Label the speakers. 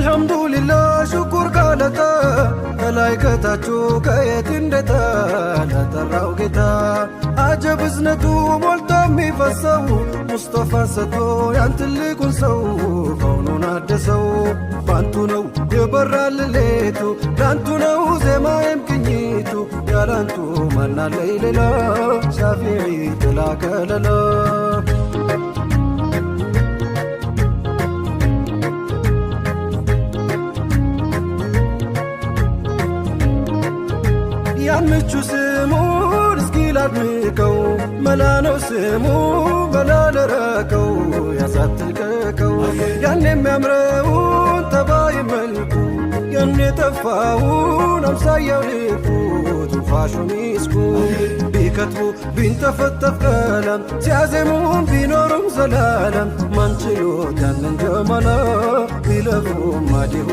Speaker 1: አልሐምዱሊላህ ሽኩር ጋለታ ከላይ ከታቹ ከየት እንደታ ለጠራው ጌታ አጀብ እዝነቱ ሞልቶ የሚፈሰው ሙስጠፋን ሰጥቶ ያን ትልቁን ሰው ከውኑን አደሰው ባንቱ ነው የበራል ሌቱ ላንቱ ነው ዜማዬም ቅኝቱ ያላንቱ ማናለይ ሌላ ሻፊዒ ጥላ ከለላ ያምቹ ስሙን እስኪ ላድንቀው መላ ነው ስሙ መላ ለረከው ያሳትልቀቀው ያን የሚያምረውን ጠባይ መልኩ ያን የጠፋውን አምሳያው ልኩ ትንፋሹ ሚስኩ ቢከትቡ ቢንተፈተፍ ቀለም ሲያዜሙም ቢኖሩም ዘላለም ማንችሎት ያንን ጀማላ ቢለፉም ማዲሁ